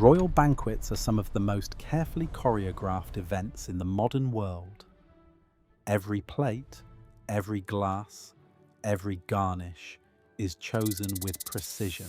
Royal banquets are some of the most carefully choreographed events in the modern world. Every plate, every glass, every garnish is chosen with precision.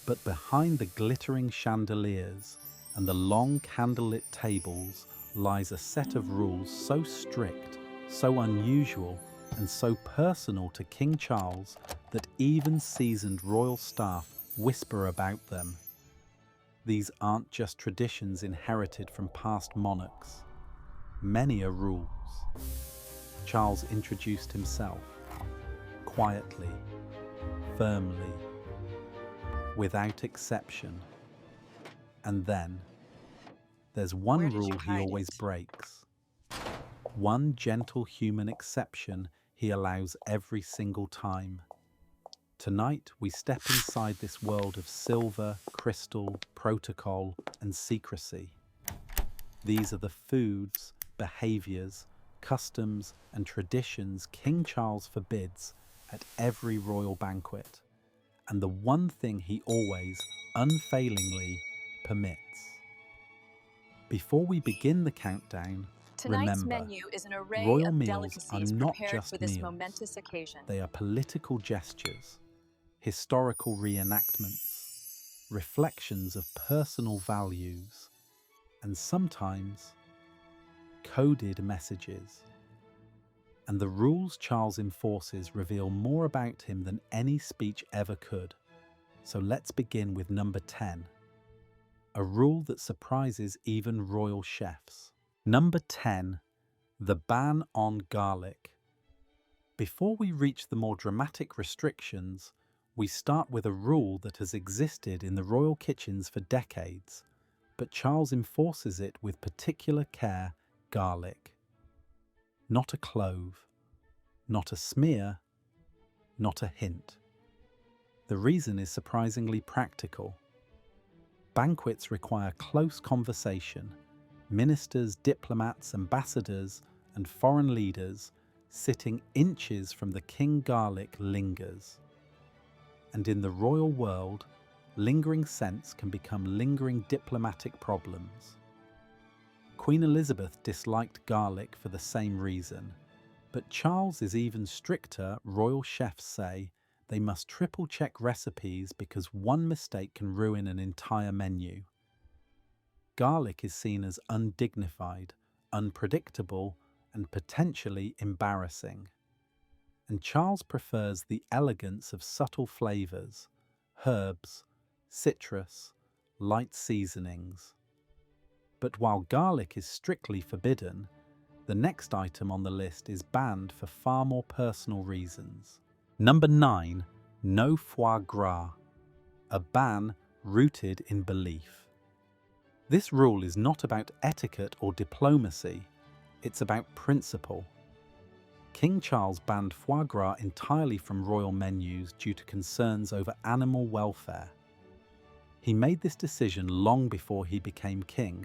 But behind the glittering chandeliers and the long candlelit tables lies a set of rules so strict, so unusual, and so personal to King Charles that even seasoned royal staff whisper about them. These aren't just traditions inherited from past monarchs. Many are rules. Charles introduced himself, quietly, firmly, without exception. And then, there's one rule he always breaks. One gentle human exception he allows every single time. Tonight, we step inside this world of silver, crystal, protocol, and secrecy. These are the foods, behaviors, customs, and traditions King Charles forbids at every royal banquet, and the one thing he always, unfailingly, permits. Before we begin the countdown, Tonight's remember, menu is an array royal of meals are delicacies not prepared just for this meals. momentous occasion. They are political gestures, historical reenactments, reflections of personal values, and sometimes coded messages. And the rules Charles enforces reveal more about him than any speech ever could. So let's begin with number 10, a rule that surprises even royal chefs. Number 10, the ban on garlic. Before we reach the more dramatic restrictions, we start with a rule that has existed in the royal kitchens for decades, but Charles enforces it with particular care: garlic. Not a clove, not a smear, not a hint. The reason is surprisingly practical. Banquets require close conversation. Ministers, diplomats, ambassadors, and foreign leaders sitting inches from the king. Garlic lingers. And in the royal world, lingering scents can become lingering diplomatic problems. Queen Elizabeth disliked garlic for the same reason, but Charles is even stricter. Royal chefs say they must triple-check recipes because one mistake can ruin an entire menu. Garlic is seen as undignified, unpredictable, and potentially embarrassing. And Charles prefers the elegance of subtle flavors, herbs, citrus, light seasonings. But while garlic is strictly forbidden, the next item on the list is banned for far more personal reasons. Number 9, no foie gras, a ban rooted in belief. This rule is not about etiquette or diplomacy, it's about principle. King Charles banned foie gras entirely from royal menus due to concerns over animal welfare. He made this decision long before he became king,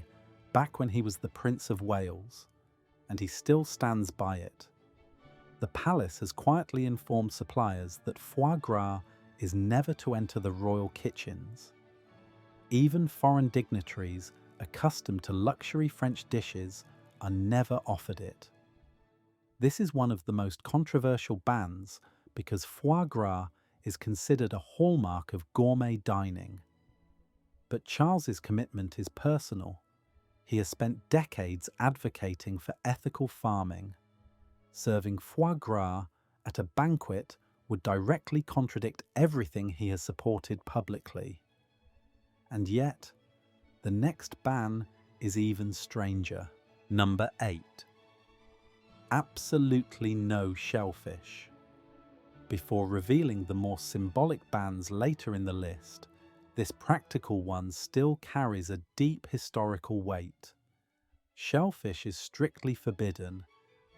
back when he was the Prince of Wales, and he still stands by it. The palace has quietly informed suppliers that foie gras is never to enter the royal kitchens. Even foreign dignitaries accustomed to luxury French dishes are never offered it. This is one of the most controversial bans because foie gras is considered a hallmark of gourmet dining. But Charles's commitment is personal. He has spent decades advocating for ethical farming. Serving foie gras at a banquet would directly contradict everything he has supported publicly. And yet, the next ban is even stranger. Number 8. Absolutely no shellfish. Before revealing the more symbolic bans later in the list, this practical one still carries a deep historical weight. Shellfish is strictly forbidden,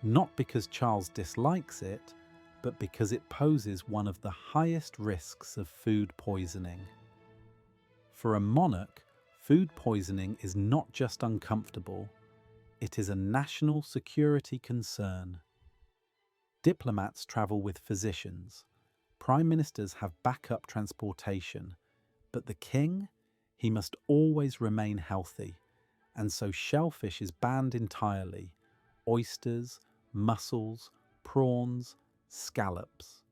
not because Charles dislikes it, but because it poses one of the highest risks of food poisoning. For a monarch, food poisoning is not just uncomfortable, it is a national security concern. Diplomats travel with physicians. Prime ministers have backup transportation. But the king? He must always remain healthy, and so shellfish is banned entirely. Oysters, mussels, prawns, scallops.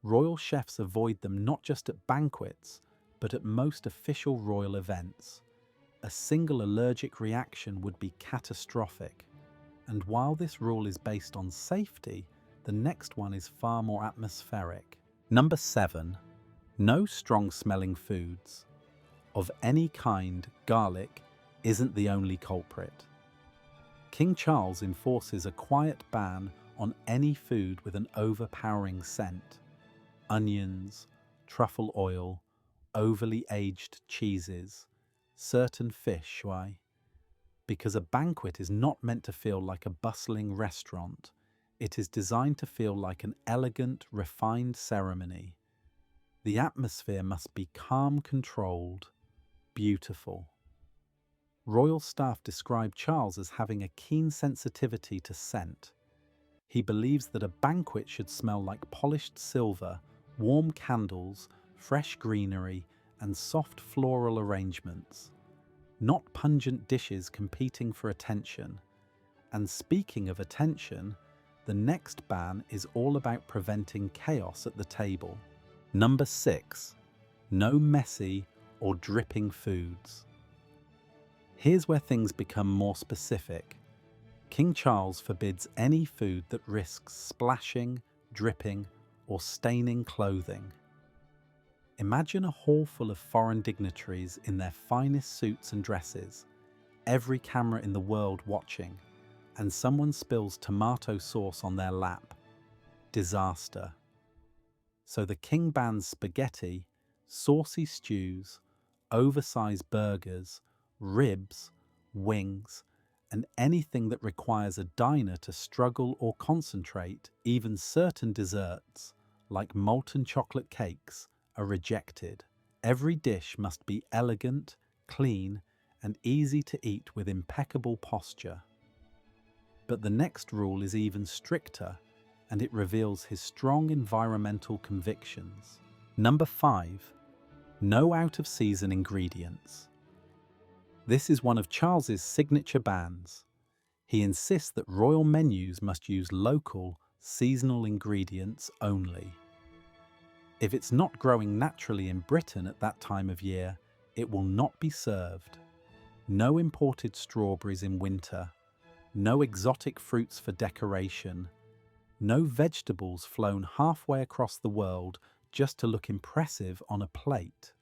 Royal chefs avoid them not just at banquets, but at most official royal events. A single allergic reaction would be catastrophic. And while this rule is based on safety, the next one is far more atmospheric. Number 7. No strong-smelling foods. Of any kind, garlic isn't the only culprit. King Charles enforces a quiet ban on any food with an overpowering scent. Onions, truffle oil, overly aged cheeses, certain fish, why? Because a banquet is not meant to feel like a bustling restaurant. It is designed to feel like an elegant, refined ceremony. The atmosphere must be calm, controlled, beautiful. Royal staff describe Charles as having a keen sensitivity to scent. He believes that a banquet should smell like polished silver, warm candles, fresh greenery, and soft floral arrangements. Not pungent dishes competing for attention. And speaking of attention, the next ban is all about preventing chaos at the table. Number 6. No messy or dripping foods. Here's where things become more specific. King Charles forbids any food that risks splashing, dripping, or staining clothing. Imagine a hall full of foreign dignitaries in their finest suits and dresses, every camera in the world watching, and someone spills tomato sauce on their lap. Disaster. So the king bans spaghetti, saucy stews, oversized burgers, ribs, wings, and anything that requires a diner to struggle or concentrate. Even certain desserts, like molten chocolate cakes, are rejected. Every dish must be elegant, clean, and easy to eat with impeccable posture. But the next rule is even stricter, and it reveals his strong environmental convictions. Number 5. No out-of-season ingredients. This is one of Charles's signature bans. He insists that royal menus must use local, seasonal ingredients only. If it's not growing naturally in Britain at that time of year, it will not be served. No imported strawberries in winter, no exotic fruits for decoration, no vegetables flown halfway across the world just to look impressive on a plate.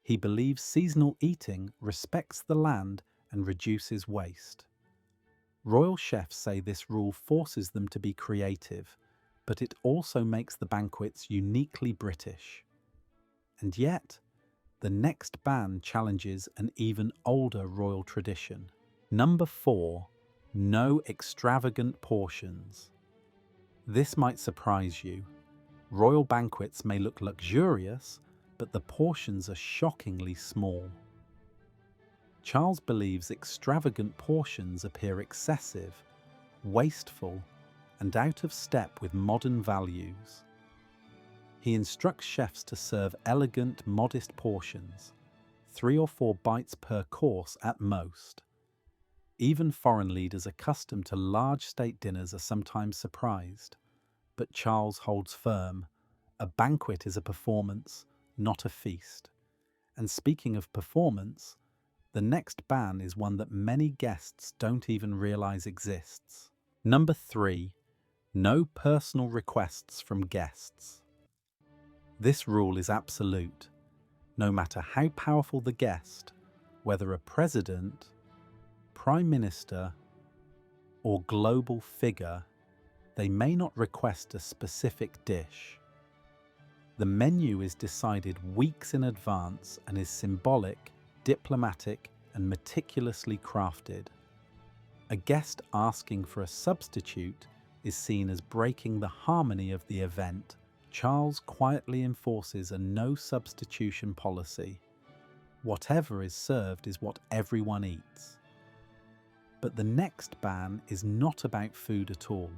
He believes seasonal eating respects the land and reduces waste. Royal chefs say this rule forces them to be creative, but it also makes the banquets uniquely British. And yet, the next ban challenges an even older royal tradition. Number 4. No extravagant portions. This might surprise you. Royal banquets may look luxurious, but the portions are shockingly small. Charles believes extravagant portions appear excessive, wasteful, and out of step with modern values. He instructs chefs to serve elegant, modest portions, 3 or 4 bites per course at most. Even foreign leaders accustomed to large state dinners are sometimes surprised, but Charles holds firm. A banquet is a performance, not a feast. And speaking of performance, the next ban is one that many guests don't even realize exists. Number 3. No personal requests from guests. This rule is absolute. No matter how powerful the guest, whether a president, prime minister, or global figure, they may not request a specific dish. The menu is decided weeks in advance and is symbolic, diplomatic, and meticulously crafted. A guest asking for a substitute is seen as breaking the harmony of the event. Charles quietly enforces a no substitution policy. Whatever is served is what everyone eats. But the next ban is not about food at all.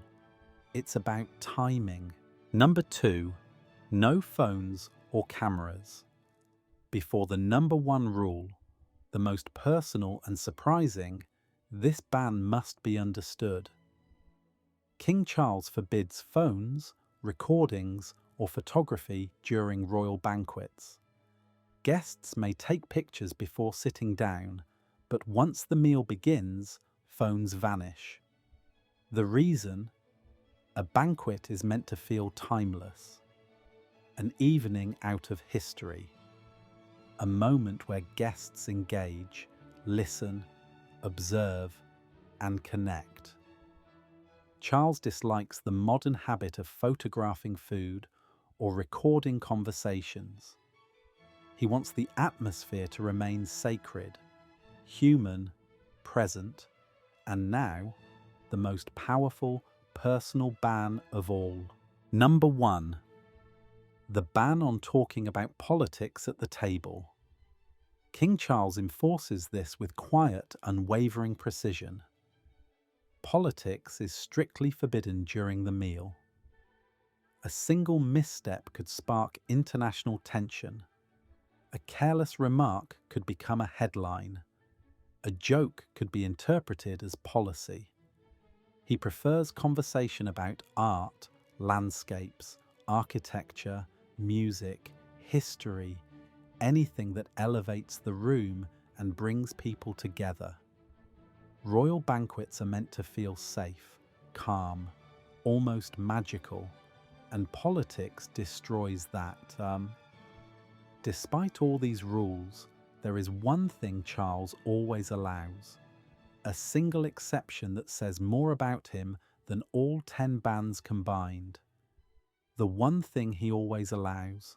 It's about timing. Number 2. No phones or cameras. Before the number one rule, the most personal and surprising, this ban must be understood. King Charles forbids phones, recordings, or photography during royal banquets. Guests may take pictures before sitting down, but once the meal begins, phones vanish. The reason? A banquet is meant to feel timeless, an evening out of history, a moment where guests engage, listen, observe, and connect. Charles dislikes the modern habit of photographing food or recording conversations. He wants the atmosphere to remain sacred, human, present, and now, the most powerful personal ban of all. Number 1. The ban on talking about politics at the table. King Charles enforces this with quiet, unwavering precision. Politics is strictly forbidden during the meal. A single misstep could spark international tension. A careless remark could become a headline. A joke could be interpreted as policy. He prefers conversation about art, landscapes, architecture, music, history, anything that elevates the room and brings people together. Royal banquets are meant to feel safe, calm, almost magical, and politics destroys that. Despite all these rules, there is one thing Charles always allows. A single exception that says more about him than all 10 bans combined. The one thing he always allows,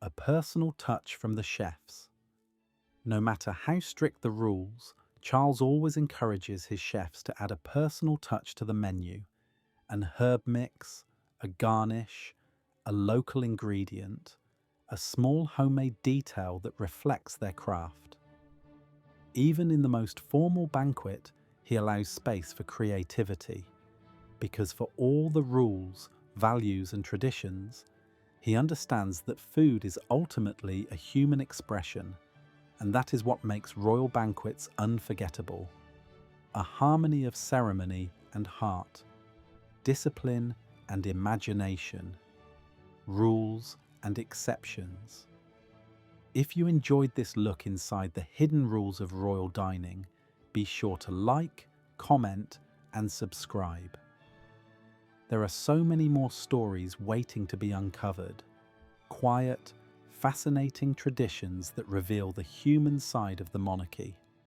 a personal touch from the chefs. No matter how strict the rules, Charles always encourages his chefs to add a personal touch to the menu, an herb mix, a garnish, a local ingredient, a small homemade detail that reflects their craft. Even in the most formal banquet, he allows space for creativity, because for all the rules, values and traditions, he understands that food is ultimately a human expression, and that is what makes royal banquets unforgettable. A harmony of ceremony and heart, discipline and imagination, rules and exceptions. If you enjoyed this look inside the hidden rules of royal dining, be sure to like, comment, and subscribe. There are so many more stories waiting to be uncovered. Quiet, fascinating traditions that reveal the human side of the monarchy.